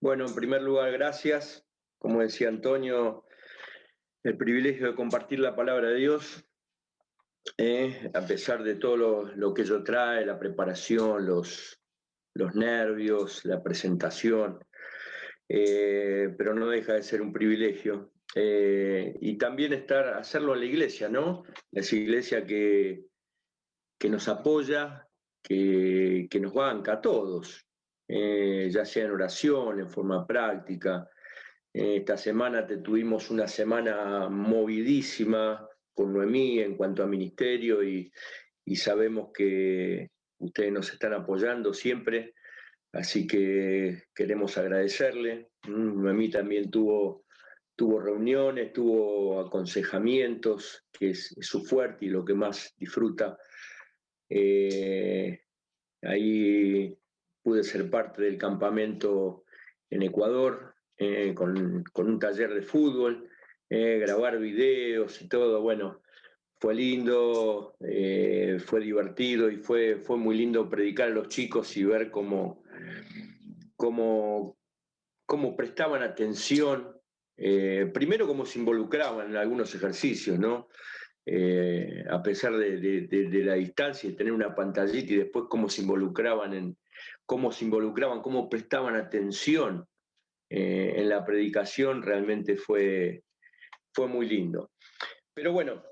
Bueno, en primer lugar, gracias. Como decía Antonio, el privilegio de compartir la palabra de Dios, a pesar de todo lo que ello trae, la preparación, los nervios, la presentación, pero no deja de ser un privilegio. Y también hacerlo en la iglesia, ¿no? Esa iglesia que nos apoya, que nos banca a todos, ya sea en oración, en forma práctica. Esta semana tuvimos una semana movidísima con Noemí en cuanto a ministerio y sabemos que ustedes nos están apoyando siempre, así que queremos agradecerle. Noemí también tuvo reuniones, tuvo aconsejamientos, que es su fuerte y lo que más disfruta. Ahí pude ser parte del campamento en Ecuador, con un taller de fútbol, grabar videos y todo. Bueno, fue lindo, fue divertido y fue muy lindo predicar a los chicos y ver cómo, cómo prestaban atención, primero cómo se involucraban en algunos ejercicios, ¿no? A pesar de la distancia y de tener una pantallita, y después cómo prestaban atención en la predicación, realmente fue muy lindo. Pero bueno,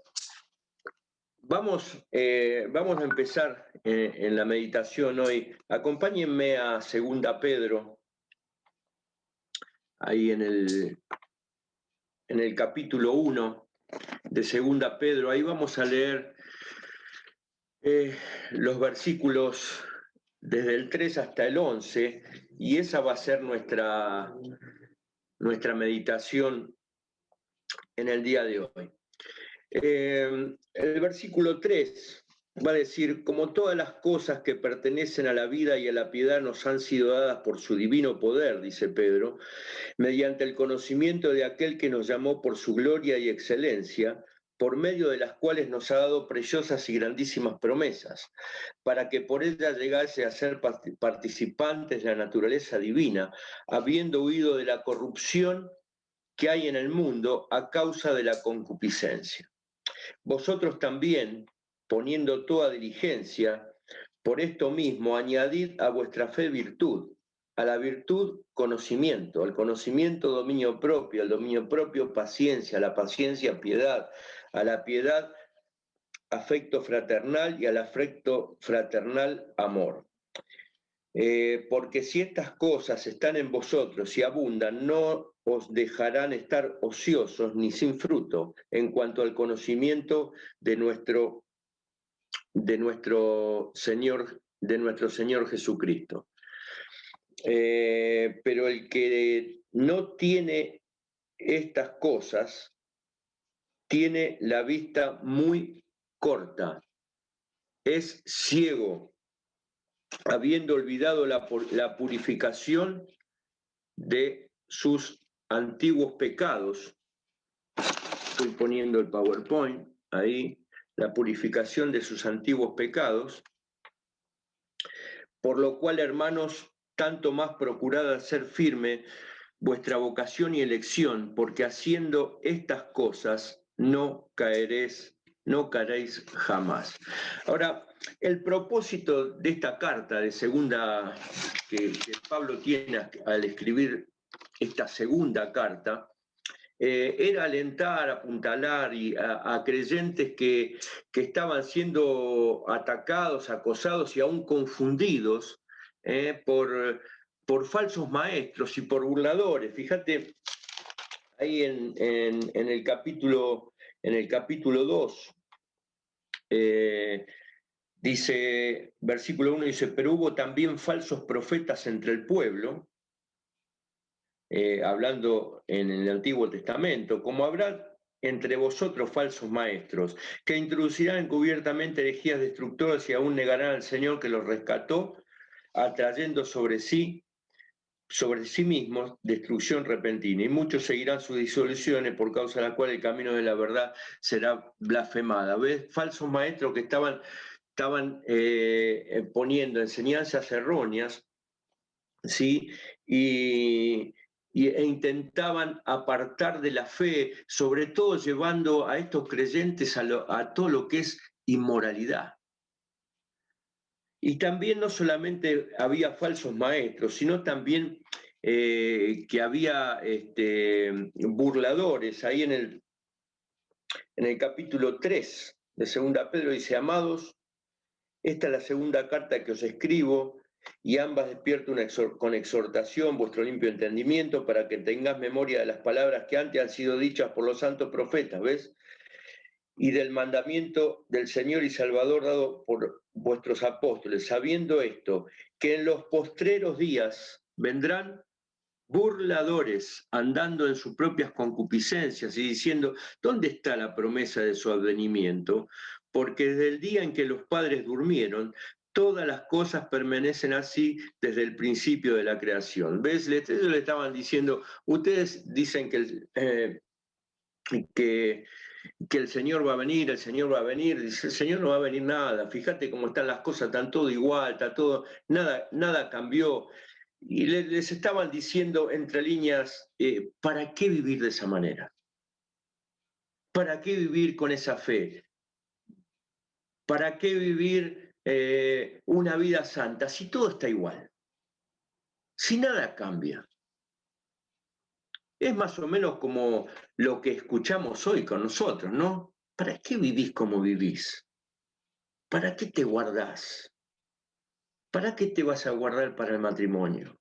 vamos a empezar en la meditación hoy. Acompáñenme a 2 Pedro, ahí en el capítulo 1 de 2 Pedro. Ahí vamos a leer los versículos desde el 3 hasta el 11, y esa va a ser nuestra meditación en el día de hoy. El versículo 3 va a decir: como todas las cosas que pertenecen a la vida y a la piedad nos han sido dadas por su divino poder, dice Pedro, mediante el conocimiento de aquel que nos llamó por su gloria y excelencia, por medio de las cuales nos ha dado preciosas y grandísimas promesas, para que por ella llegase a ser participantes de la naturaleza divina, habiendo huido de la corrupción que hay en el mundo a causa de la concupiscencia. Vosotros también, poniendo toda diligencia, por esto mismo añadid a vuestra fe virtud, a la virtud conocimiento, al conocimiento dominio propio, al dominio propio paciencia, a la paciencia piedad, a la piedad afecto fraternal y al afecto fraternal amor. Porque si estas cosas están en vosotros y abundan, no os dejarán estar ociosos ni sin fruto en cuanto al conocimiento de nuestro Señor Jesucristo. Pero el que no tiene estas cosas tiene la vista muy corta, es ciego, habiendo olvidado la purificación de sus antiguos pecados. Estoy poniendo el PowerPoint ahí, la purificación de sus antiguos pecados, por lo cual, hermanos, tanto más procurad hacer firme vuestra vocación y elección, porque haciendo estas cosas no caeréis jamás. Ahora, el propósito de esta carta de segunda que Pablo tiene al escribir esta segunda carta, era alentar, apuntalar a creyentes que estaban siendo atacados, acosados y aún confundidos por falsos maestros y por burladores. Fíjate ahí en el capítulo 2, dice, versículo 1 dice: pero hubo también falsos profetas entre el pueblo, hablando en el Antiguo Testamento, como habrá entre vosotros falsos maestros, que introducirán encubiertamente herejías destructoras y aún negarán al Señor que los rescató, atrayendo sobre sí mismos destrucción repentina, y muchos seguirán sus disoluciones, por causa de la cual el camino de la verdad será blasfemada. ¿Ves? Falsos maestros que estaban poniendo enseñanzas erróneas ¿sí? E intentaban apartar de la fe, sobre todo llevando a estos creyentes a todo lo que es inmoralidad. Y también no solamente había falsos maestros, sino también que había burladores. Ahí en el capítulo 3 de Segunda Pedro dice: amados, esta es la segunda carta que os escribo, y ambas despierto con exhortación vuestro limpio entendimiento, para que tengáis memoria de las palabras que antes han sido dichas por los santos profetas, ¿ves? Y del mandamiento del Señor y Salvador dado por vuestros apóstoles, sabiendo esto, que en los postreros días vendrán burladores, andando en sus propias concupiscencias y diciendo: ¿dónde está la promesa de su advenimiento? Porque desde el día en que los padres durmieron, todas las cosas permanecen así desde el principio de la creación. ¿Ves? Ellos le estaban diciendo: ustedes dicen que el Señor va a venir, el Señor va a venir. Dice: el Señor no va a venir nada, fíjate cómo están las cosas, están todo igual, está todo, nada cambió. Y les estaban diciendo entre líneas: ¿para qué vivir de esa manera? ¿Para qué vivir con esa fe? ¿Para qué vivir una vida santa si todo está igual? Si nada cambia. Es más o menos como lo que escuchamos hoy con nosotros, ¿no? ¿Para qué vivís como vivís? ¿Para qué te guardás? ¿Para qué te vas a guardar para el matrimonio?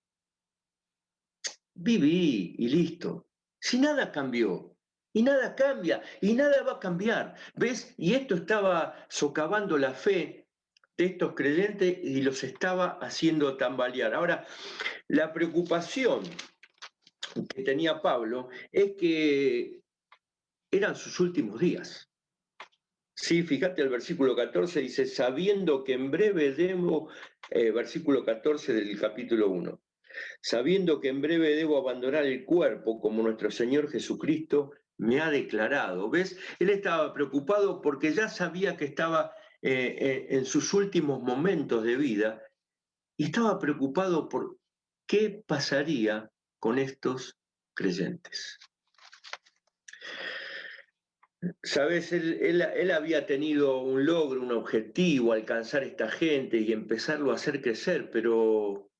Viví y listo. Si nada cambió, y nada cambia, y nada va a cambiar, ¿ves? Y esto estaba socavando la fe de estos creyentes y los estaba haciendo tambalear. Ahora, la preocupación que tenía Pablo es que eran sus últimos días. Sí, fíjate, el versículo 14 dice: sabiendo que en breve debo, versículo 14 del capítulo 1, sabiendo que en breve debo abandonar el cuerpo, como nuestro Señor Jesucristo me ha declarado. ¿Ves? Él estaba preocupado porque ya sabía que estaba en sus últimos momentos de vida, y estaba preocupado por qué pasaría con estos creyentes. Sabes, él había tenido un logro, un objetivo: alcanzar a esta gente y empezarlo a hacer crecer, pero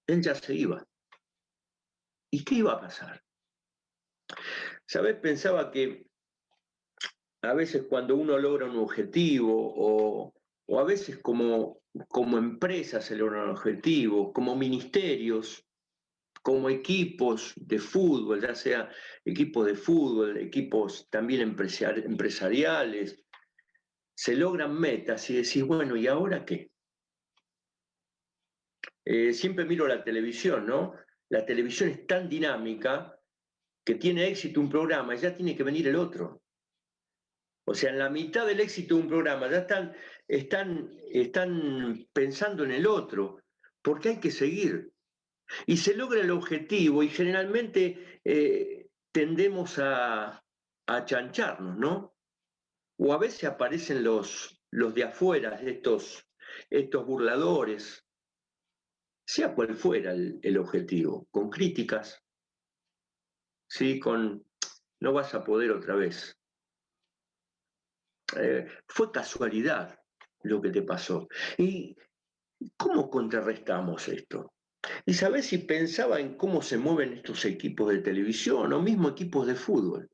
él ya se iba. ¿Y qué iba a pasar? ¿Sabes? Pensaba que a veces cuando uno logra un objetivo, o a veces como empresas se logran objetivos, como ministerios, como equipos de fútbol, ya sea equipos de fútbol, equipos también empresariales, se logran metas y decís: bueno, ¿y ahora qué? Siempre miro la televisión, ¿no? La televisión es tan dinámica que tiene éxito un programa y ya tiene que venir el otro. O sea, en la mitad del éxito de un programa ya están pensando en el otro, porque hay que seguir. Y se logra el objetivo y generalmente tendemos a chancharnos, ¿no? O a veces aparecen los de afuera, estos burladores, sea cual fuera el objetivo, con críticas, ¿sí? No vas a poder otra vez. Fue casualidad lo que te pasó. ¿Y cómo contrarrestamos esto? ¿Y sabés si pensaba en cómo se mueven estos equipos de televisión o mismo equipos de fútbol?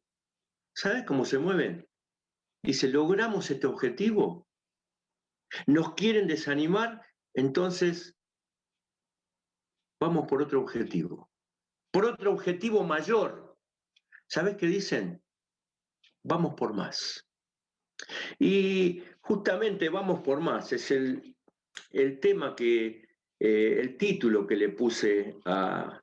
¿Sabés cómo se mueven? Dice: logramos este objetivo, nos quieren desanimar, entonces vamos por otro objetivo. Por otro objetivo mayor. ¿Sabés qué dicen? Vamos por más. Y justamente vamos por más es el tema el título que le puse a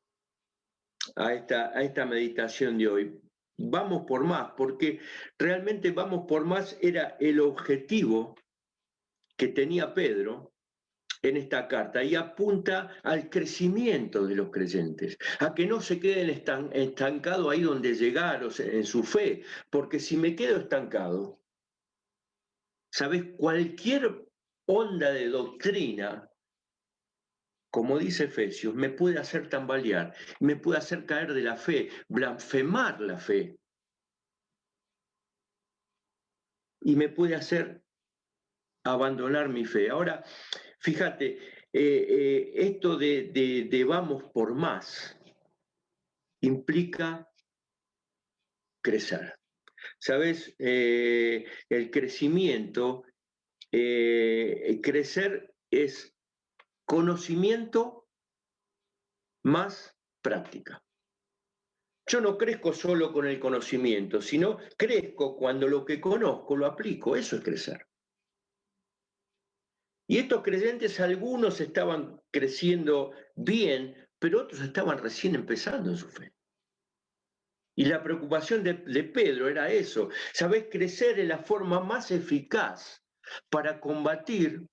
esta meditación de hoy. Vamos por más, porque realmente vamos por más era el objetivo que tenía Pedro en esta carta, y apunta al crecimiento de los creyentes, a que no se queden estancados ahí donde llegaron en su fe, porque si me quedo estancado, ¿sabes? Cualquier onda de doctrina como dice Efesios, me puede hacer tambalear, me puede hacer caer de la fe, blasfemar la fe, y me puede hacer abandonar mi fe. Ahora, fíjate, esto de vamos por más implica crecer. ¿Sabes? El crecimiento, crecer es conocimiento más práctica. Yo no crezco solo con el conocimiento, sino crezco cuando lo que conozco lo aplico. Eso es crecer. Y estos creyentes, algunos estaban creciendo bien, pero otros estaban recién empezando en su fe. Y la preocupación de Pedro era eso. ¿Sabés? Crecer es la forma más eficaz para combatir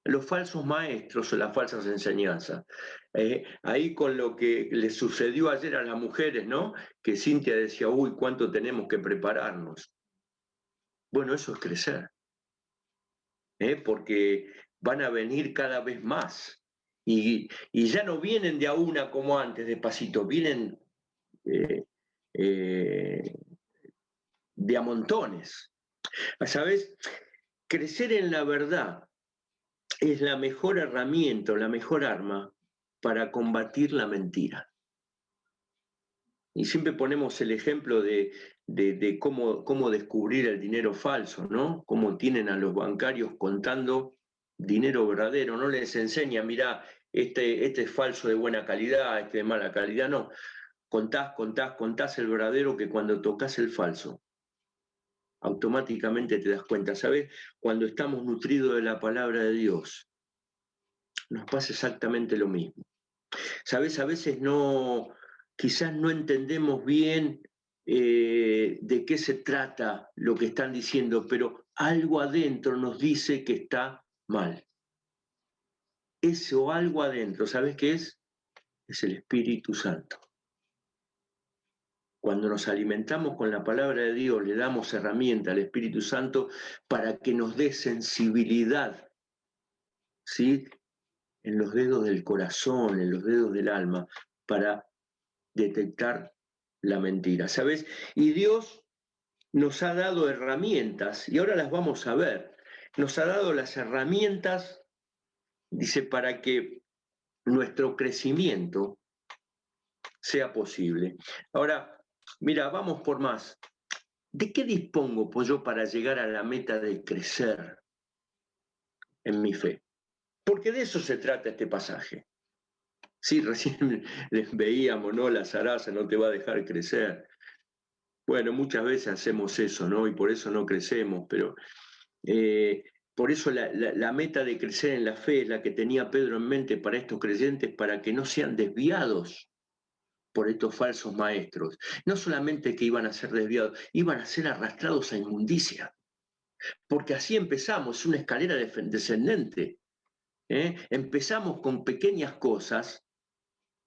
los falsos maestros o las falsas enseñanzas. Ahí con lo que le sucedió ayer a las mujeres, ¿no? Que Cintia decía, uy, cuánto tenemos que prepararnos. Bueno, eso es crecer, porque van a venir cada vez más. Y ya no vienen de a una como antes, despacito, vienen eh, eh, de a montones. ¿Sabes? Crecer en la verdad es la mejor herramienta, la mejor arma para combatir la mentira. Y siempre ponemos el ejemplo de cómo descubrir el dinero falso, ¿no? Cómo tienen a los bancarios contando dinero verdadero, no les enseña, mirá, este es falso de buena calidad, este de mala calidad, no. Contás el verdadero, que cuando tocas el falso, automáticamente te das cuenta. ¿Sabes? Cuando estamos nutridos de la palabra de Dios, nos pasa exactamente lo mismo. ¿Sabes? A veces quizás no entendemos bien de qué se trata lo que están diciendo, pero algo adentro nos dice que está mal. Eso algo adentro, ¿sabes qué es? Es el Espíritu Santo. Cuando nos alimentamos con la palabra de Dios, le damos herramienta al Espíritu Santo para que nos dé sensibilidad, ¿sí? En los dedos del corazón, en los dedos del alma, para detectar la mentira, ¿sabes? Y Dios nos ha dado herramientas, y ahora las vamos a ver. Nos ha dado las herramientas, dice, para que nuestro crecimiento sea posible. Ahora, mira, vamos por más. ¿De qué dispongo pues yo para llegar a la meta de crecer en mi fe? Porque de eso se trata este pasaje. Sí, recién les veíamos, ¿no? La zaraza no te va a dejar crecer. Bueno, muchas veces hacemos eso, ¿no? Y por eso no crecemos, pero por eso la meta de crecer en la fe es la que tenía Pedro en mente para estos creyentes, para que no sean desviados por estos falsos maestros. No solamente que iban a ser desviados, iban a ser arrastrados a inmundicia, porque así empezamos, es una escalera descendente. Empezamos con pequeñas cosas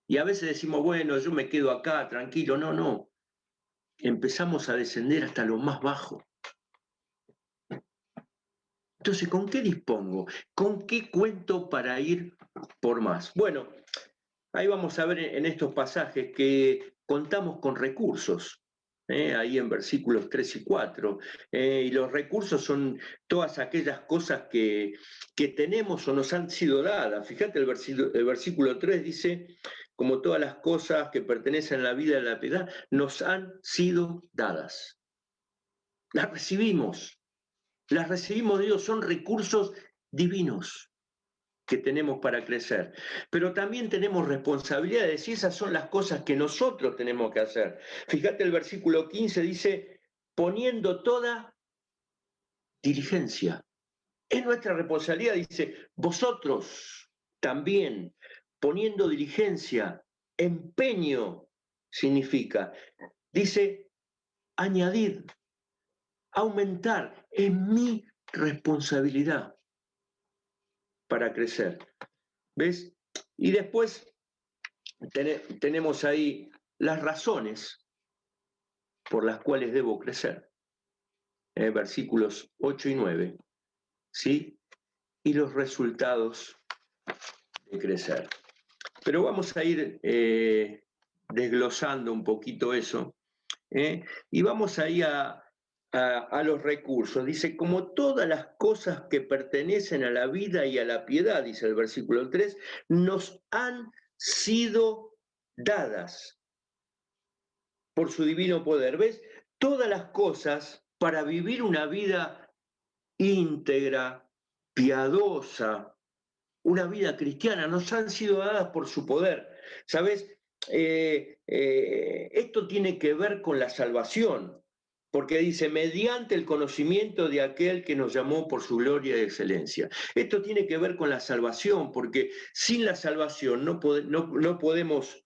y a veces decimos, bueno, yo me quedo acá, tranquilo. No, no. Empezamos a descender hasta lo más bajo. Entonces, ¿con qué dispongo? ¿Con qué cuento para ir por más? Bueno, ahí vamos a ver en estos pasajes que contamos con recursos, ahí en versículos 3 y 4, y los recursos son todas aquellas cosas que tenemos o nos han sido dadas. Fíjate, el versículo 3 dice, como todas las cosas que pertenecen a la vida y a la piedad, nos han sido dadas. Las recibimos de Dios, son recursos divinos que tenemos para crecer. Pero también tenemos responsabilidades y esas son las cosas que nosotros tenemos que hacer. Fíjate, el versículo 15 dice, poniendo toda diligencia. Es nuestra responsabilidad, dice, vosotros también, poniendo diligencia, empeño significa, dice, añadir, aumentar, es mi responsabilidad para crecer. ¿Ves? Y después tenemos ahí las razones por las cuales debo crecer. Versículos 8 y 9. ¿Sí? Y los resultados crecer. Pero vamos a ir desglosando un poquito eso, y vamos ahí a los recursos. Dice, como todas las cosas que pertenecen a la vida y a la piedad, dice el versículo 3, nos han sido dadas por su divino poder. ¿Ves? Todas las cosas para vivir una vida íntegra, piadosa, una vida cristiana, nos han sido dadas por su poder. ¿Sabes? Esto tiene que ver con la salvación, porque dice, mediante el conocimiento de aquel que nos llamó por su gloria y excelencia. Esto tiene que ver con la salvación, porque sin la salvación no podemos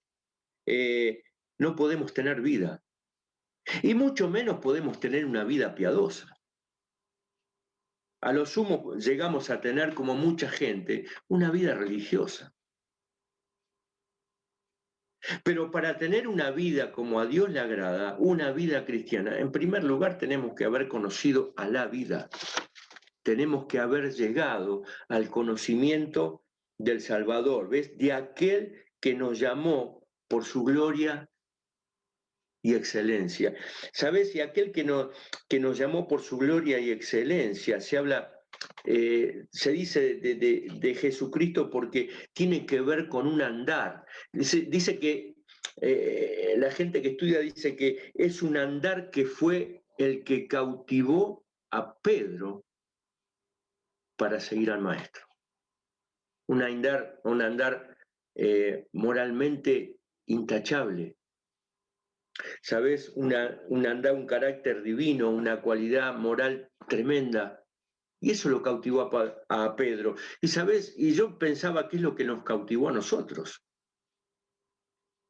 tener vida, y mucho menos podemos tener una vida piadosa. A lo sumo llegamos a tener, como mucha gente, una vida religiosa. Pero para tener una vida como a Dios le agrada, una vida cristiana, en primer lugar tenemos que haber conocido a la vida. Tenemos que haber llegado al conocimiento del Salvador, ¿ves? De aquel que nos llamó por su gloria y excelencia. ¿Sabes? Y aquel que nos llamó por su gloria y excelencia, se habla, se dice de Jesucristo porque tiene que ver con un andar. Dice que la gente que estudia dice que es un andar que fue el que cautivó a Pedro para seguir al maestro. Un andar moralmente intachable. ¿Sabes? Un carácter divino, una cualidad moral tremenda. Y eso lo cautivó a Pedro. Y ¿sabes? Y yo pensaba que es lo que nos cautivó a nosotros.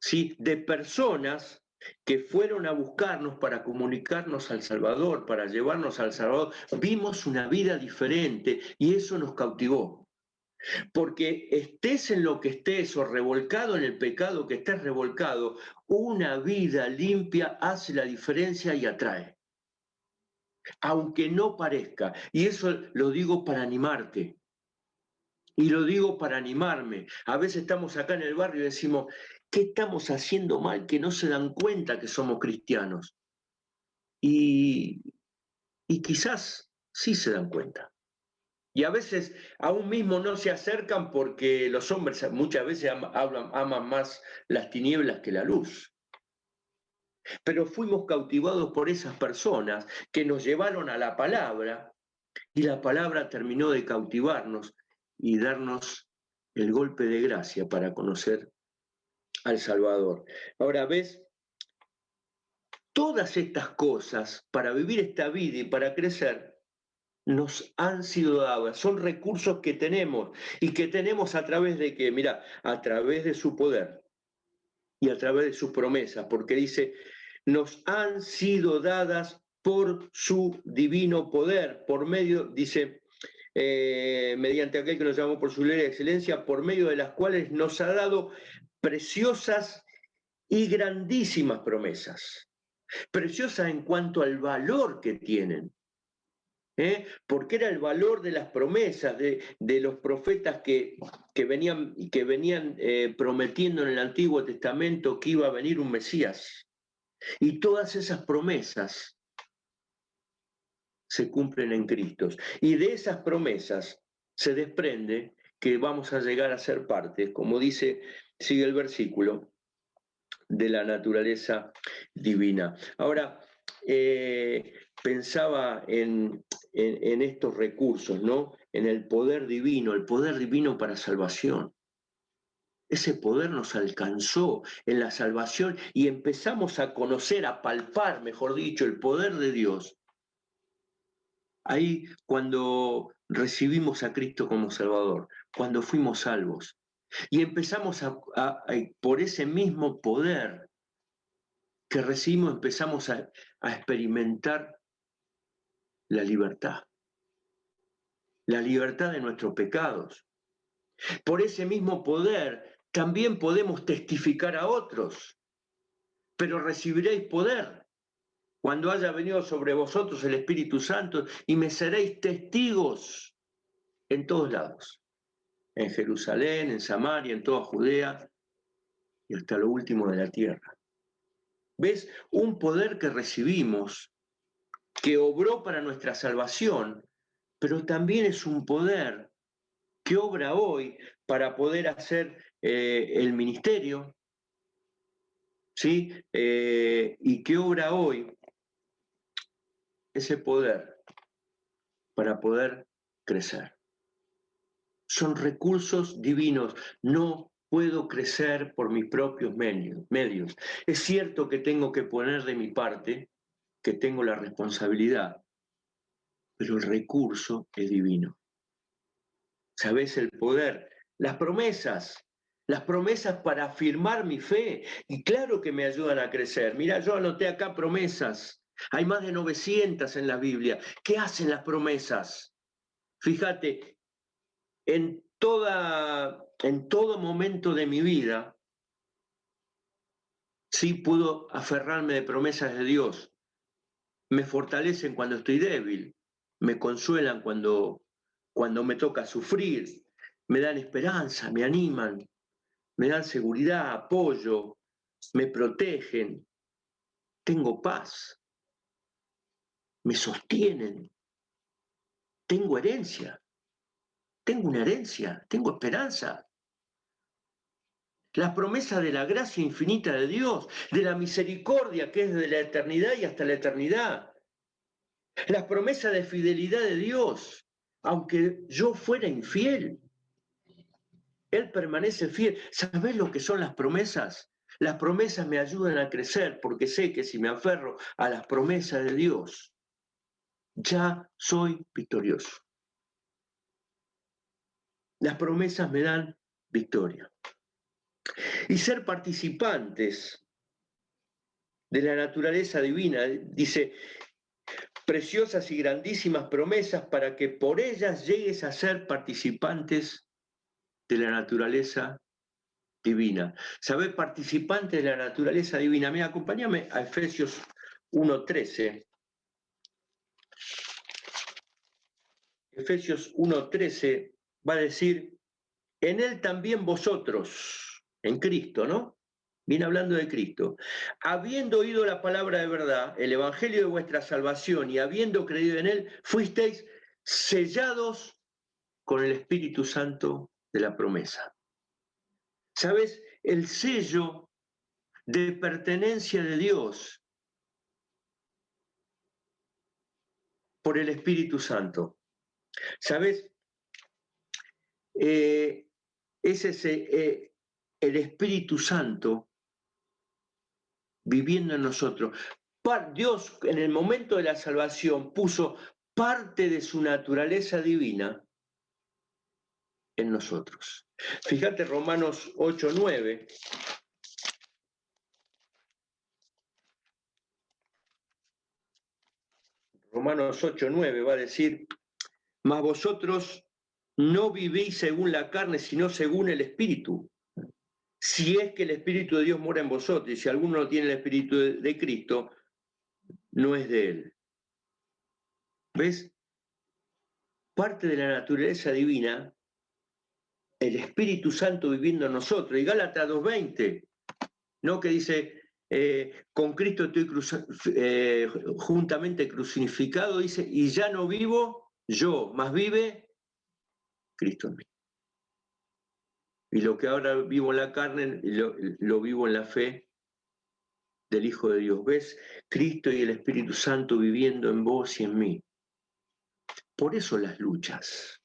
¿Sí? De personas que fueron a buscarnos para comunicarnos al Salvador, para llevarnos al Salvador. Vimos una vida diferente y eso nos cautivó. Porque estés en lo que estés o revolcado en el pecado que estés revolcado, una vida limpia hace la diferencia y atrae. Aunque no parezca. Y eso lo digo para animarte. Y lo digo para animarme. A veces estamos acá en el barrio y decimos, ¿qué estamos haciendo mal que no se dan cuenta que somos cristianos? Y quizás sí se dan cuenta. Y a veces aún mismo no se acercan porque los hombres muchas veces aman más las tinieblas que la luz. Pero fuimos cautivados por esas personas que nos llevaron a la palabra y la palabra terminó de cautivarnos y darnos el golpe de gracia para conocer al Salvador. Ahora, ¿ves? Todas estas cosas para vivir esta vida y para crecer nos han sido dadas, son recursos que tenemos y que tenemos a través de qué, mira, a través de su poder y a través de sus promesas, porque dice, nos han sido dadas por su divino poder, por medio, dice, mediante aquel que nos llamó por su gloria y excelencia, por medio de las cuales nos ha dado preciosas y grandísimas promesas. Preciosas en cuanto al valor que tienen. Porque era el valor de las promesas de los profetas que venían prometiendo en el Antiguo Testamento que iba a venir un Mesías. Y todas esas promesas se cumplen en Cristo. Y de esas promesas se desprende que vamos a llegar a ser parte, como sigue el versículo, de la naturaleza divina. Ahora, pensaba en estos recursos, ¿no? En el poder divino para salvación. Ese poder nos alcanzó en la salvación y empezamos a conocer, a palpar, mejor dicho, el poder de Dios. Ahí cuando recibimos a Cristo como Salvador, cuando fuimos salvos. Y empezamos por ese mismo poder que recibimos, empezamos a experimentar la libertad de nuestros pecados. Por ese mismo poder también podemos testificar a otros, pero recibiréis poder cuando haya venido sobre vosotros el Espíritu Santo y me seréis testigos en todos lados. en Jerusalén, en Samaria, en toda Judea y hasta lo último de la tierra. ¿Ves? Un poder que recibimos, que obró para nuestra salvación, pero también es un poder que obra hoy para poder hacer el ministerio, ¿sí? Y que obra hoy ese poder para poder crecer. Son recursos divinos. No puedo crecer por mis propios medios. Es cierto que tengo que poner de mi parte, que tengo la responsabilidad, pero el recurso es divino. ¿Sabés el poder? Las promesas para afirmar mi fe, y claro que me ayudan a crecer. Mira, yo anoté acá promesas. Hay más de 900 en la Biblia. ¿Qué hacen las promesas? Fíjate, en todo momento de mi vida, sí puedo aferrarme de promesas de Dios. Me fortalecen cuando estoy débil, me consuelan cuando me toca sufrir, me dan esperanza, me animan, me dan seguridad, apoyo, me protegen, tengo paz, me sostienen, tengo herencia, tengo una herencia, tengo esperanza. Las promesas de la gracia infinita de Dios, de la misericordia que es desde la eternidad y hasta la eternidad. Las promesas de fidelidad de Dios, aunque yo fuera infiel, Él permanece fiel. ¿Sabés lo que son las promesas? Las promesas me ayudan a crecer porque sé que si me aferro a las promesas de Dios, ya soy victorioso. Las promesas me dan victoria. Y ser participantes de la naturaleza divina, dice, preciosas y grandísimas promesas para que por ellas llegues a ser participantes de la naturaleza divina. ¿Sabés? Participantes de la naturaleza divina. Mira, acompáñame a Efesios 1:13. Efesios 1:13 va a decir, en él también vosotros, en Cristo, ¿no? Viene hablando de Cristo. Habiendo oído la palabra de verdad, el evangelio de vuestra salvación, y habiendo creído en él, fuisteis sellados con el Espíritu Santo de la promesa. ¿Sabes? El sello de pertenencia de Dios por el Espíritu Santo. ¿Sabes? Es ese, el Espíritu Santo viviendo en nosotros. Dios en el momento de la salvación puso parte de su naturaleza divina en nosotros. Fíjate Romanos 8:9. Romanos 8:9 va a decir, mas vosotros no vivís según la carne, sino según el Espíritu. Si es que el Espíritu de Dios mora en vosotros, y si alguno no tiene el Espíritu de Cristo, no es de él. ¿Ves? Parte de la naturaleza divina, el Espíritu Santo viviendo en nosotros. Y Gálatas 2:20, ¿no? Que dice, con Cristo estoy juntamente crucificado, dice, y ya no vivo yo, mas vive Cristo en mí. Y lo que ahora vivo en la carne, lo vivo en la fe del Hijo de Dios. ¿Ves? Cristo y el Espíritu Santo viviendo en vos y en mí. Por eso las luchas.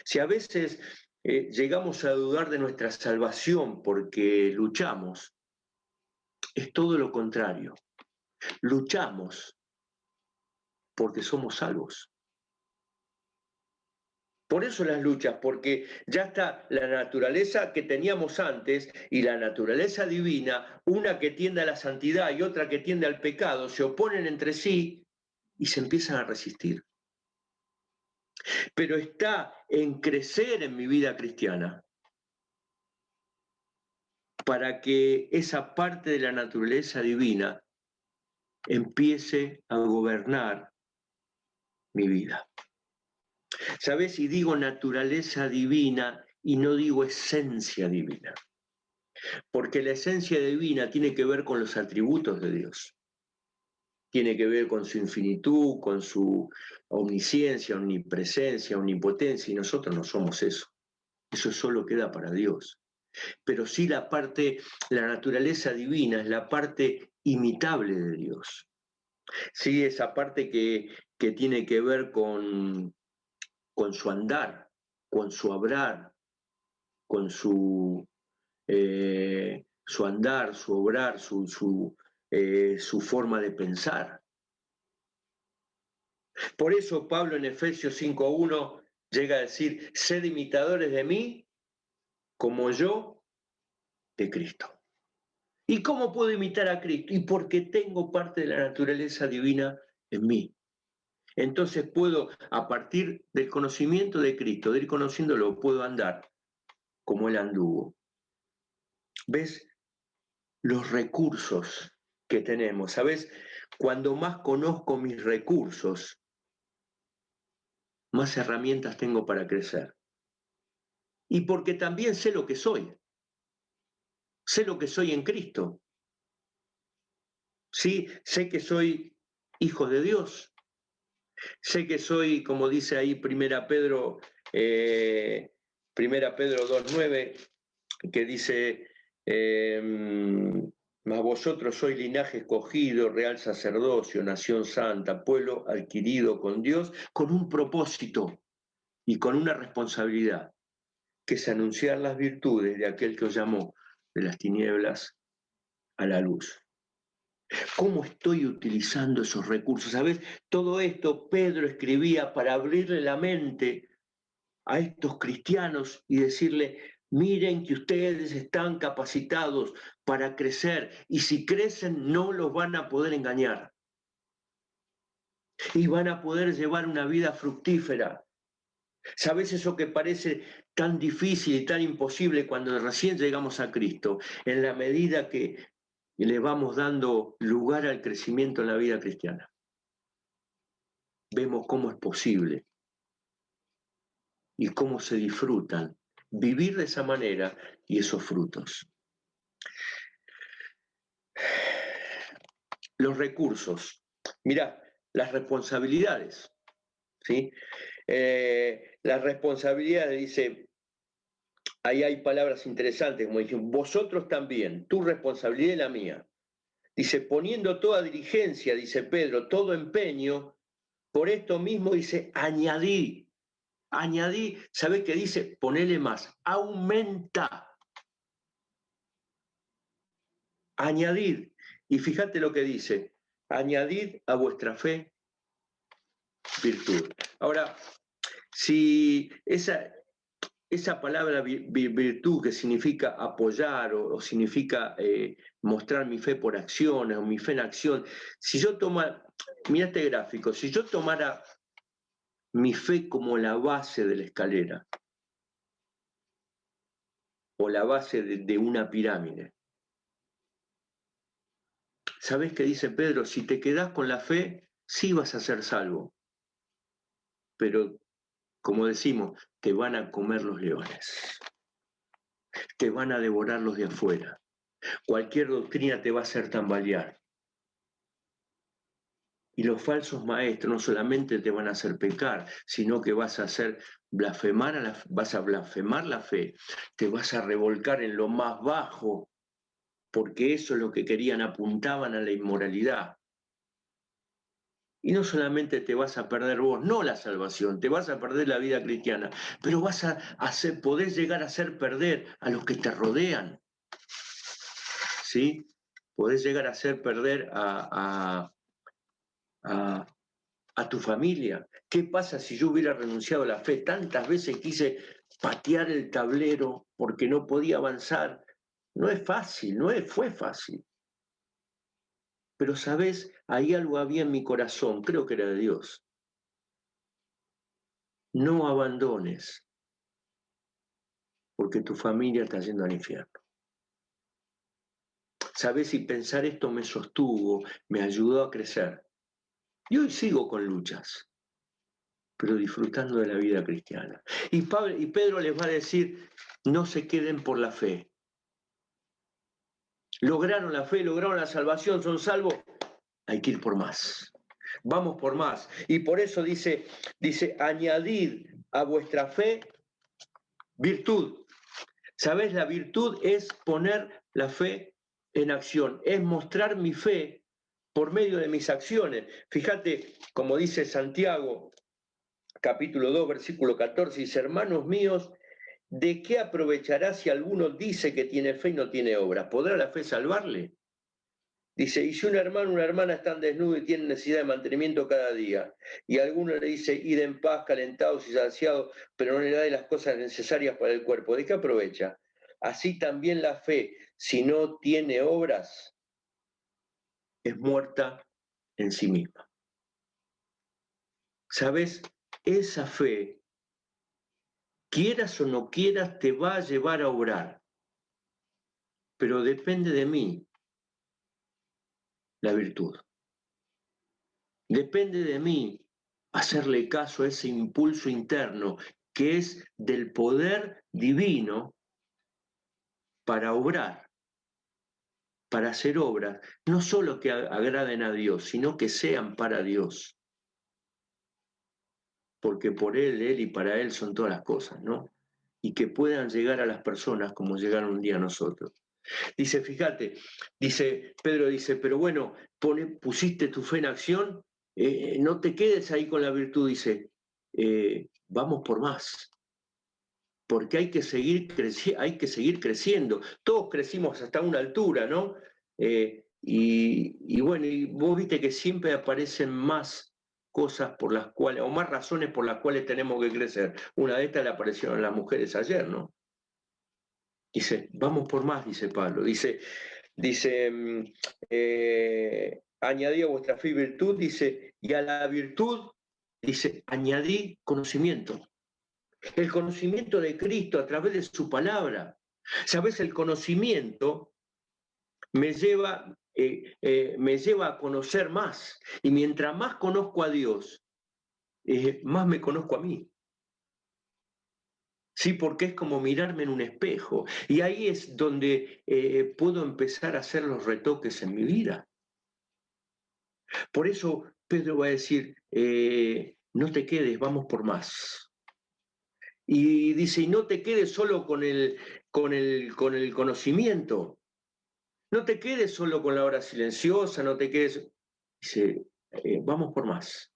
Si a veces llegamos a dudar de nuestra salvación porque luchamos, es todo lo contrario. Luchamos porque somos salvos. Por eso las luchas, porque ya está la naturaleza que teníamos antes y la naturaleza divina, una que tiende a la santidad y otra que tiende al pecado, se oponen entre sí y se empiezan a resistir. Pero está en crecer en mi vida cristiana para que esa parte de la naturaleza divina empiece a gobernar mi vida. ¿Sabes? Y digo naturaleza divina y no digo esencia divina. Porque la esencia divina tiene que ver con los atributos de Dios. Tiene que ver con su infinitud, con su omnisciencia, omnipresencia, omnipotencia, y nosotros no somos eso. Eso solo queda para Dios. Pero sí la naturaleza divina es la parte imitable de Dios. Sí, esa parte que tiene que ver con su andar, con su hablar, con su andar, su obrar, su forma de pensar. Por eso Pablo en Efesios 5:1 llega a decir, sed imitadores de mí como yo de Cristo. ¿Y cómo puedo imitar a Cristo? Y porque tengo parte de la naturaleza divina en mí. Entonces puedo, a partir del conocimiento de Cristo, de ir conociéndolo, puedo andar como Él anduvo. ¿Ves? Los recursos que tenemos. ¿Sabes? Cuando más conozco mis recursos, más herramientas tengo para crecer. Y porque también sé lo que soy. Sé lo que soy en Cristo. Sí, sé que soy hijo de Dios. Sé que soy, como dice ahí Primera Pedro 2:9, que dice, mas vosotros sois linaje escogido, real sacerdocio, nación santa, pueblo adquirido con Dios, con un propósito y con una responsabilidad, que es anunciar las virtudes de aquel que os llamó de las tinieblas a la luz. ¿Cómo estoy utilizando esos recursos? ¿Sabes? Todo esto Pedro escribía para abrirle la mente a estos cristianos y decirle, miren que ustedes están capacitados para crecer y si crecen no los van a poder engañar y van a poder llevar una vida fructífera. ¿Sabes eso que parece tan difícil y tan imposible cuando recién llegamos a Cristo? En la medida que le vamos dando lugar al crecimiento en la vida cristiana, vemos cómo es posible y cómo se disfrutan vivir de esa manera y esos frutos. Los recursos. Mirá, las responsabilidades. ¿Sí? Las responsabilidades, dice, ahí hay palabras interesantes, como dije, vosotros también, tu responsabilidad y la mía. Dice, poniendo toda diligencia, dice Pedro, todo empeño, por esto mismo dice, añadí, ¿sabés qué dice? Ponele más, aumenta, añadid. Y fíjate lo que dice, añadid a vuestra fe virtud. Ahora, si esa palabra virtud que significa apoyar o significa mostrar mi fe por acciones o mi fe en acción, si yo tomara, mira este gráfico, si yo tomara mi fe como la base de la escalera o la base de una pirámide, ¿sabés qué dice Pedro? Si te quedás con la fe, sí vas a ser salvo, pero como decimos, te van a comer los leones, te van a devorar los de afuera. Cualquier doctrina te va a hacer tambalear. Y los falsos maestros no solamente te van a hacer pecar, sino que vas a hacer vas a blasfemar la fe, te vas a revolcar en lo más bajo, porque eso es lo que querían, apuntaban a la inmoralidad. Y no solamente te vas a perder vos, no la salvación, te vas a perder la vida cristiana, pero podés llegar a hacer perder a los que te rodean. ¿Sí? Podés llegar a hacer perder a tu familia. ¿Qué pasa si yo hubiera renunciado a la fe? Tantas veces quise patear el tablero porque no podía avanzar. No es fácil, fue fácil. Pero, ¿sabes? Ahí algo había en mi corazón, creo que era de Dios. No abandones, porque tu familia está yendo al infierno. ¿Sabes? Y pensar esto me sostuvo, me ayudó a crecer. Y hoy sigo con luchas, pero disfrutando de la vida cristiana. Y Pedro les va a decir, no se queden por la fe. Lograron la fe, lograron la salvación, son salvos, hay que ir por más. Vamos por más. Y por eso dice, añadid a vuestra fe virtud. ¿Sabés? La virtud es poner la fe en acción, es mostrar mi fe por medio de mis acciones. Fíjate, como dice Santiago, capítulo 2, versículo 14, dice, hermanos míos, ¿de qué aprovechará si alguno dice que tiene fe y no tiene obras? ¿Podrá la fe salvarle? Dice, y si un hermano o una hermana están desnudos y tienen necesidad de mantenimiento cada día, y alguno le dice, id en paz, calentados y saciados, pero no le da de las cosas necesarias para el cuerpo, ¿de qué aprovecha? Así también la fe, si no tiene obras, es muerta en sí misma. ¿Sabes? Esa fe, quieras o no quieras, te va a llevar a orar, pero depende de mí la virtud. Depende de mí hacerle caso a ese impulso interno que es del poder divino para obrar, para hacer obras, no solo que agraden a Dios, sino que sean para Dios. Porque por Él y para Él son todas las cosas, ¿no? Y que puedan llegar a las personas como llegaron un día a nosotros. Dice, fíjate, Pedro dice, pero bueno, pusiste tu fe en acción, no te quedes ahí con la virtud, dice, vamos por más, porque hay que seguir creciendo. Todos crecimos hasta una altura, ¿no? Y bueno, y vos viste que siempre aparecen más cosas por las cuales, o más razones por las cuales tenemos que crecer. Una de estas le aparecieron a las mujeres ayer, ¿no? Dice, vamos por más, dice Pablo. Dice, añadí a vuestra fe virtud, dice, y a la virtud, dice, añadí conocimiento. El conocimiento de Cristo a través de su palabra. ¿Sabes? El conocimiento me lleva a conocer más. Y mientras más conozco a Dios, más me conozco a mí. Sí, porque es como mirarme en un espejo. Y ahí es donde puedo empezar a hacer los retoques en mi vida. Por eso Pedro va a decir, no te quedes, vamos por más. Y dice, y no te quedes solo con el conocimiento. No te quedes solo con la hora silenciosa, no te quedes... Dice, vamos por más.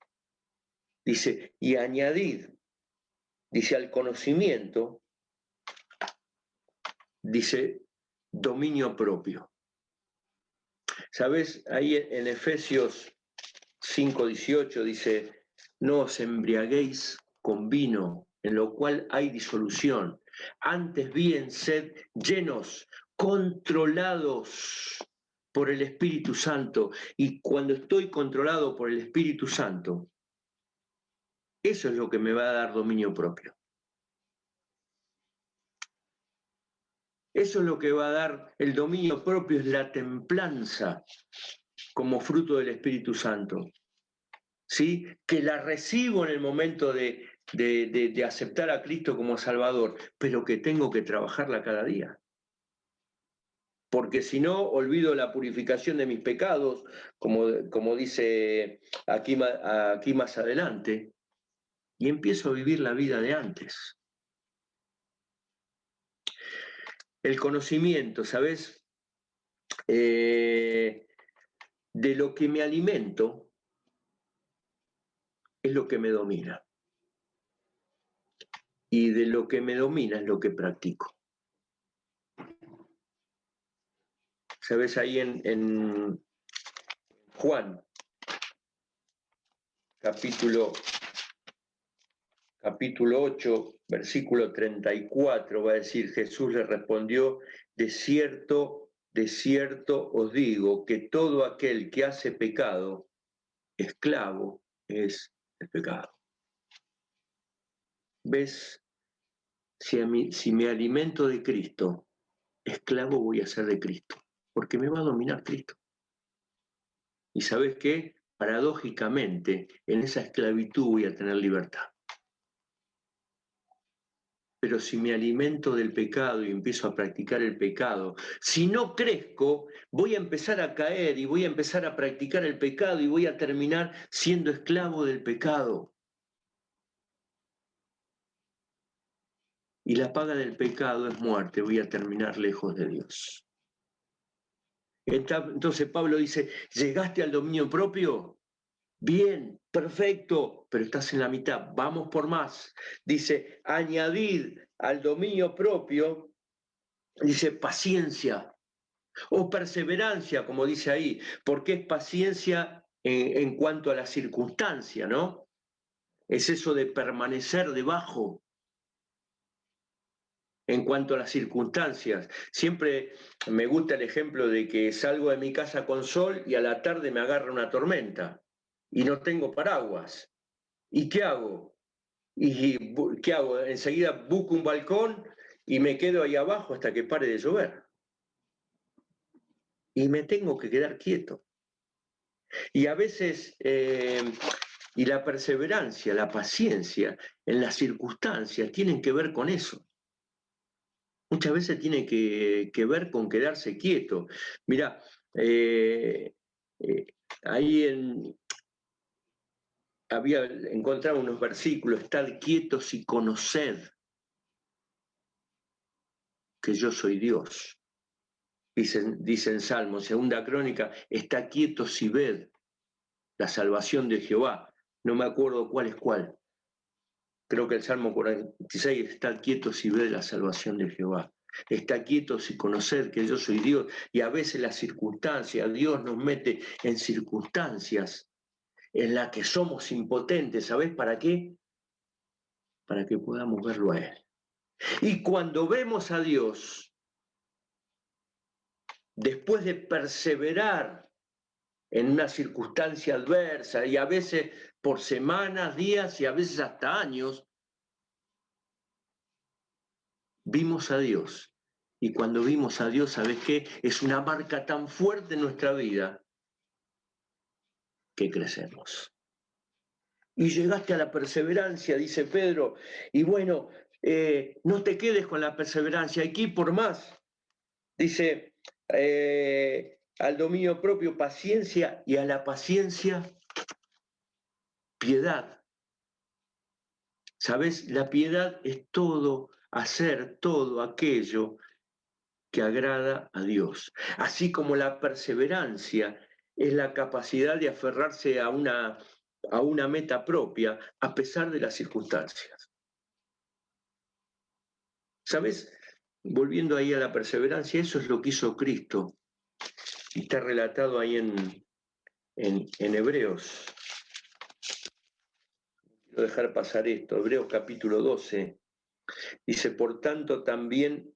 Dice, y añadid, dice, al conocimiento, dice, dominio propio. ¿Sabes? Ahí en Efesios 5:18 dice, no os embriaguéis con vino, en lo cual hay disolución. Antes bien, sed llenos, controlados por el Espíritu Santo. Y cuando estoy controlado por el Espíritu Santo, eso es lo que me va a dar dominio propio. Eso es lo que va a dar el dominio propio, es la templanza como fruto del Espíritu Santo. ¿Sí? Que la recibo en el momento de aceptar a Cristo como Salvador, pero que tengo que trabajarla cada día. Porque si no, olvido la purificación de mis pecados, como dice aquí más adelante, y empiezo a vivir la vida de antes. El conocimiento, ¿sabes? De lo que me alimento es lo que me domina. Y de lo que me domina es lo que practico. ¿Sabes? Ahí en Juan, capítulo 8, versículo 34, va a decir, Jesús le respondió, de cierto os digo, que todo aquel que hace pecado, esclavo es el pecado. ¿Ves? Si me alimento de Cristo, esclavo voy a ser de Cristo, porque me va a dominar Cristo. ¿Y sabes qué? Paradójicamente, en esa esclavitud voy a tener libertad. Pero si me alimento del pecado y empiezo a practicar el pecado, si no crezco, voy a empezar a caer y voy a empezar a practicar el pecado y voy a terminar siendo esclavo del pecado. Y la paga del pecado es muerte, voy a terminar lejos de Dios. Entonces Pablo dice, ¿llegaste al dominio propio? Bien, perfecto, pero estás en la mitad, vamos por más. Dice, añadid al dominio propio, dice paciencia o perseverancia, como dice ahí, porque es paciencia en cuanto a la circunstancia, ¿no? Es eso de permanecer debajo en cuanto a las circunstancias. Siempre me gusta el ejemplo de que salgo de mi casa con sol y a la tarde me agarra una tormenta y no tengo paraguas. ¿Y qué hago? ¿Y qué hago? Enseguida busco un balcón y me quedo ahí abajo hasta que pare de llover. Y me tengo que quedar quieto. Y a veces, y la perseverancia, la paciencia en las circunstancias tienen que ver con eso. Muchas veces tiene que ver con quedarse quieto. Mirá, ahí había encontrado unos versículos, estad quietos y conoced que yo soy Dios. Dice en Salmo, segunda crónica, está quietos y ved la salvación de Jehová. No me acuerdo cuál es cuál. Creo que el Salmo 46, está quietos y ved la salvación de Jehová. Está quietos y conocer que yo soy Dios. Y a veces las circunstancias, Dios nos mete en circunstancias en las que somos impotentes. ¿Sabés para qué? Para que podamos verlo a Él. Y cuando vemos a Dios, después de perseverar en una circunstancia adversa, y a veces por semanas, días y a veces hasta años, vimos a Dios. Y cuando vimos a Dios, ¿sabes qué? Es una marca tan fuerte en nuestra vida que crecemos. Y llegaste a la perseverancia, dice Pedro, y bueno, no te quedes con la perseverancia, hay que ir por más. Dice, al dominio propio, paciencia, y a la paciencia, piedad. ¿Sabes? La piedad es todo, hacer todo aquello que agrada a Dios. Así como la perseverancia es la capacidad de aferrarse a una meta propia a pesar de las circunstancias. ¿Sabes? Volviendo ahí a la perseverancia, eso es lo que hizo Cristo. Y está relatado ahí en Hebreos. Quiero dejar pasar esto. Hebreos capítulo 12. Dice, por tanto, también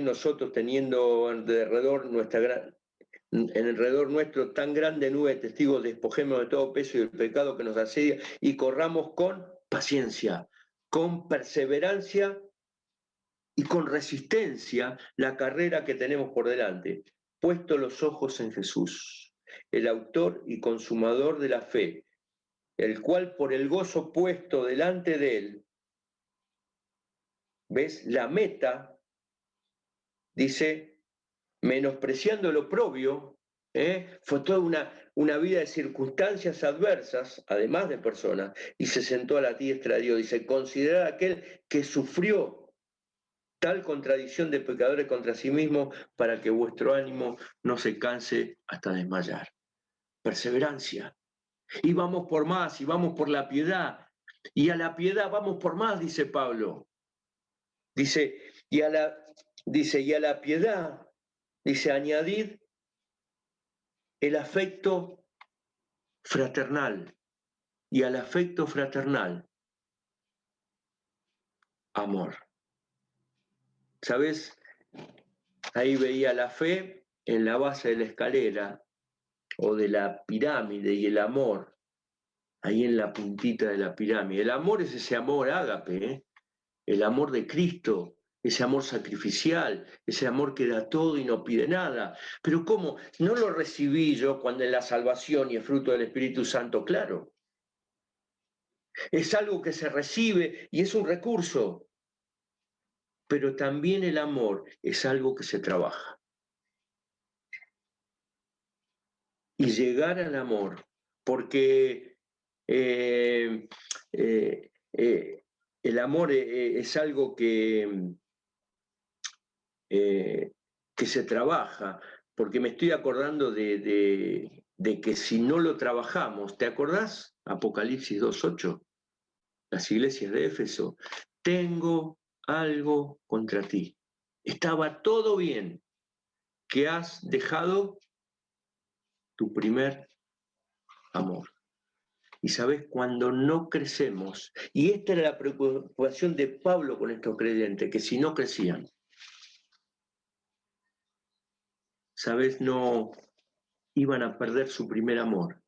nosotros teniendo alrededor nuestro tan grande nube de testigos, despojemos de todo peso y del pecado que nos asedia y corramos con paciencia, con perseverancia y con resistencia la carrera que tenemos por delante, puesto los ojos en Jesús, el autor y consumador de la fe, el cual por el gozo puesto delante de él, ¿ves? La meta, dice, menospreciando lo propio, fue toda una vida de circunstancias adversas, además de personas, y se sentó a la diestra de Dios. Dice, considerad aquel que sufrió tal contradicción de pecadores contra sí mismo para que vuestro ánimo no se canse hasta desmayar. Perseverancia. Y vamos por más, y vamos por la piedad. Y a la piedad vamos por más, dice Pablo. Dice, y a la piedad, dice, añadid el afecto fraternal. Y al afecto fraternal, amor. ¿Sabes? Ahí veía la fe en la base de la escalera o de la pirámide y el amor ahí en la puntita de la pirámide. El amor es ese amor ágape, el amor de Cristo, ese amor sacrificial, ese amor que da todo y no pide nada. Pero ¿cómo? No lo recibí yo cuando en la salvación y el fruto del Espíritu Santo, claro. es algo que se recibe y es un recurso, pero también el amor es algo que se trabaja. Y llegar al amor, porque el amor es algo que se trabaja, porque me estoy acordando de que si no lo trabajamos, ¿te acordás? Apocalipsis 2:8, las iglesias de Éfeso, tengo algo contra ti. Estaba todo bien, que has dejado tu primer amor. Y sabes, cuando no crecemos, y esta era la preocupación de Pablo con estos creyentes, que si no crecían, sabes, no iban a perder su primer amor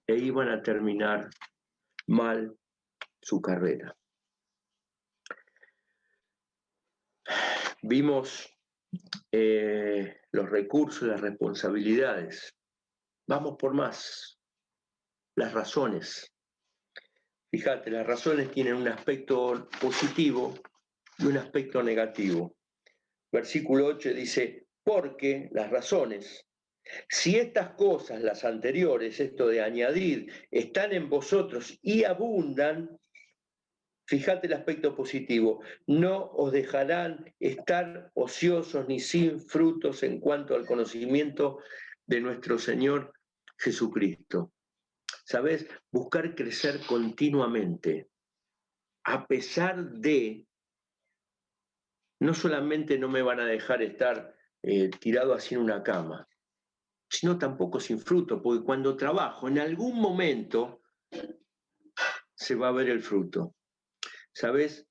e iban a terminar mal su carrera. Vimos los recursos, las responsabilidades. Vamos por más. Las razones. Fíjate, las razones tienen un aspecto positivo y un aspecto negativo. Versículo 8 dice, porque las razones, si estas cosas, las anteriores, esto de añadir, están en vosotros y abundan, fíjate el aspecto positivo, no os dejarán estar ociosos ni sin frutos en cuanto al conocimiento de nuestro Señor Jesucristo. ¿Sabes? Buscar crecer continuamente, a pesar de, no solamente no me van a dejar estar tirado así en una cama, sino tampoco sin fruto, porque cuando trabajo, en algún momento se va a ver el fruto. ¿Sabes?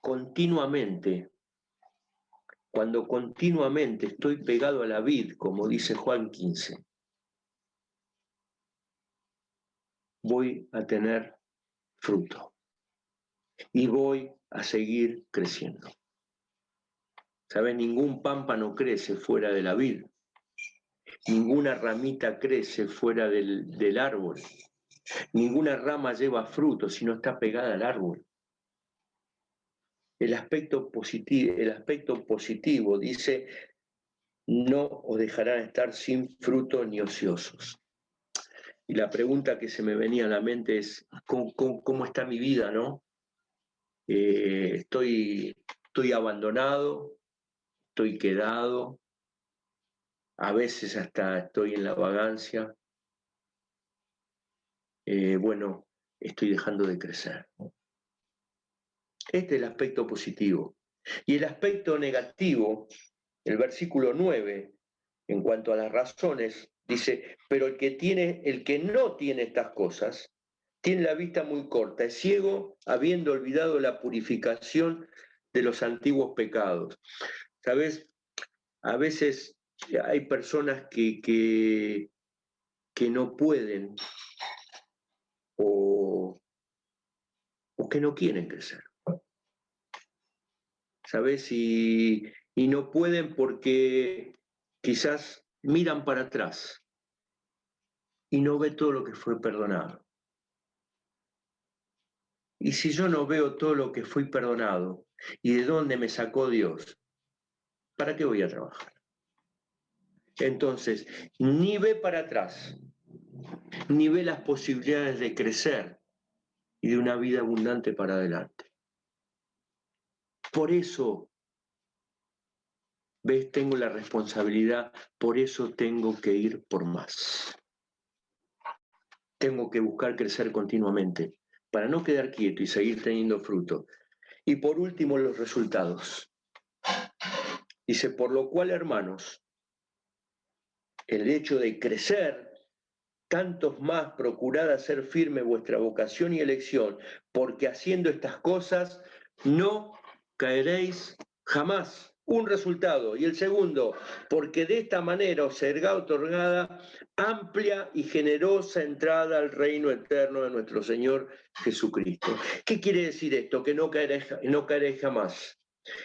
Continuamente, cuando continuamente estoy pegado a la vid, como dice Juan 15, voy a tener fruto y voy a seguir creciendo. ¿Sabes? Ningún pámpano crece fuera de la vid, ninguna ramita crece fuera del árbol, ninguna rama lleva fruto si no está pegada al árbol. El aspecto positivo dice, no os dejarán estar sin fruto ni ociosos. Y la pregunta que se me venía a la mente es, ¿cómo está mi vida, no? Estoy abandonado, estoy quedado, a veces hasta estoy en la vagancia. Bueno, estoy dejando de crecer. Este es el aspecto positivo. Y el aspecto negativo, el versículo 9, en cuanto a las razones, dice, pero el que no tiene estas cosas, tiene la vista muy corta, es ciego, habiendo olvidado la purificación de los antiguos pecados. ¿Sabes? A veces hay personas que no pueden o que no quieren crecer. ¿Sabes? Y no pueden porque quizás miran para atrás y no ve todo lo que fue perdonado. Y si yo no veo todo lo que fui perdonado y de dónde me sacó Dios, ¿para qué voy a trabajar? Entonces, ni ve para atrás, ni ve las posibilidades de crecer y de una vida abundante para adelante. Por eso, ¿ves? Tengo la responsabilidad, por eso tengo que ir por más. Tengo que buscar crecer continuamente para no quedar quieto y seguir teniendo fruto. Y por último, los resultados. Dice, por lo cual, hermanos, el hecho de crecer, tantos más procurad hacer firme vuestra vocación y elección, porque haciendo estas cosas no caeréis jamás. Un resultado. Y el segundo, porque de esta manera os será otorgada amplia y generosa entrada al reino eterno de nuestro Señor Jesucristo. ¿Qué quiere decir esto? Que no caeréis jamás.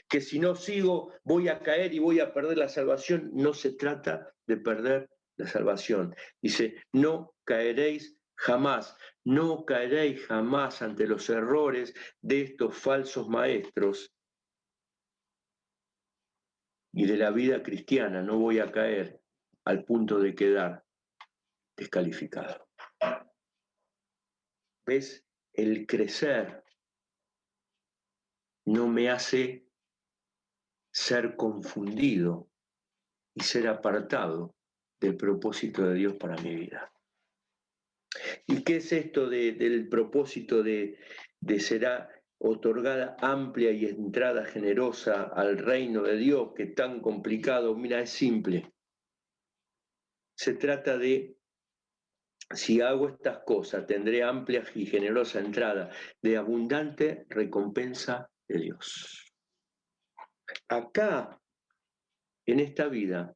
Que si no sigo voy a caer y voy a perder la salvación. No se trata de perder la salvación. Dice, no caeréis jamás ante los errores de estos falsos maestros y de la vida cristiana. No voy a caer al punto de quedar descalificado. ¿Ves? El crecer no me hace ser confundido y ser apartado del propósito de Dios para mi vida. ¿Y qué es esto del propósito de será otorgada amplia y entrada generosa al reino de Dios, que es tan complicado? Mira, es simple. Se trata de, si hago estas cosas, tendré amplia y generosa entrada de abundante recompensa de Dios. Acá, en esta vida,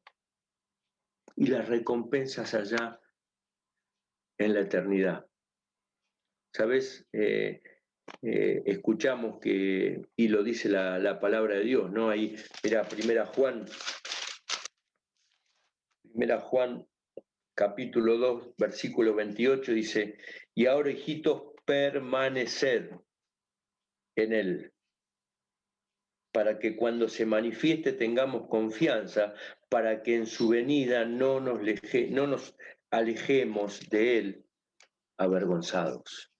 y las recompensas allá en la eternidad. ¿Sabes? Escuchamos que, y lo dice la palabra de Dios, ¿no? Ahí, mira, Primera Juan, capítulo 2, versículo 28, dice, y ahora, hijitos, permaneced en él, para que cuando se manifieste tengamos confianza, para que en su venida no nos alejemos de él avergonzados.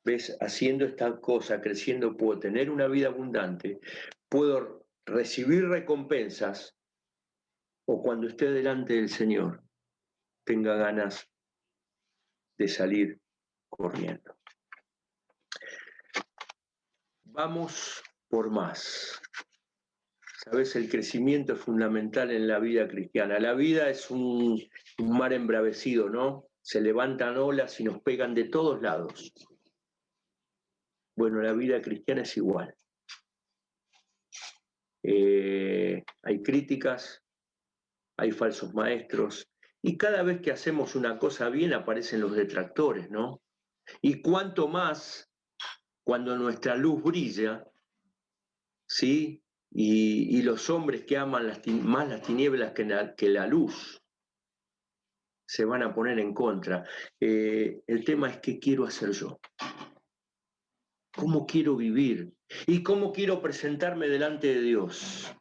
¿Ves? Haciendo esta cosa, creciendo, puedo tener una vida abundante, puedo recibir recompensas, o cuando esté delante del Señor, tenga ganas de salir corriendo. Vamos por más. ¿Sabes? El crecimiento es fundamental en la vida cristiana. La vida es un mar embravecido, ¿no? Se levantan olas y nos pegan de todos lados. Bueno, la vida cristiana es igual. Hay críticas, hay falsos maestros, y cada vez que hacemos una cosa bien aparecen los detractores, ¿no? Y cuanto más cuando nuestra luz brilla, ¿sí? Y los hombres que aman más las tinieblas que la luz se van a poner en contra. El tema es qué quiero hacer yo, cómo quiero vivir y cómo quiero presentarme delante de Dios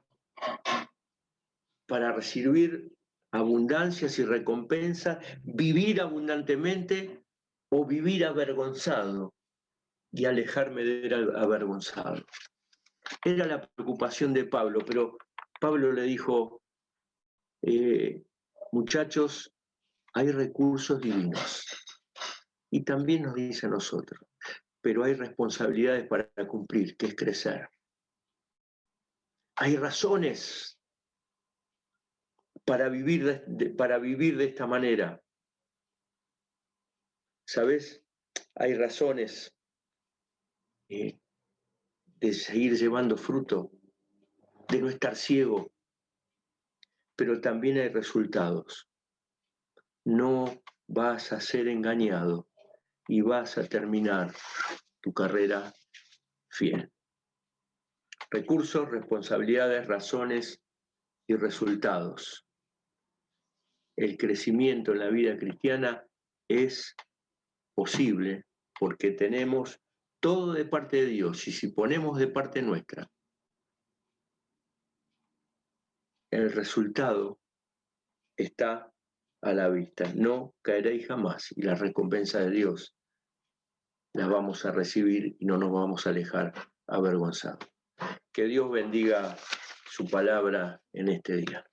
para recibir abundancias y recompensas, vivir abundantemente o vivir avergonzado y alejarme de él avergonzado. Era la preocupación de Pablo, pero Pablo le dijo, muchachos, hay recursos divinos. Y también nos dice a nosotros, pero hay responsabilidades para cumplir, que es crecer. Hay razones para vivir de esta manera. ¿Sabes? Hay razones de seguir llevando fruto, de no estar ciego, pero también hay resultados. No vas a ser engañado y vas a terminar tu carrera fiel. Recursos, responsabilidades, razones y resultados. El crecimiento en la vida cristiana es posible porque tenemos todo de parte de Dios, y si ponemos de parte nuestra, el resultado está a la vista. No caeréis jamás, y la recompensa de Dios la vamos a recibir y no nos vamos a alejar avergonzados. Que Dios bendiga su palabra en este día.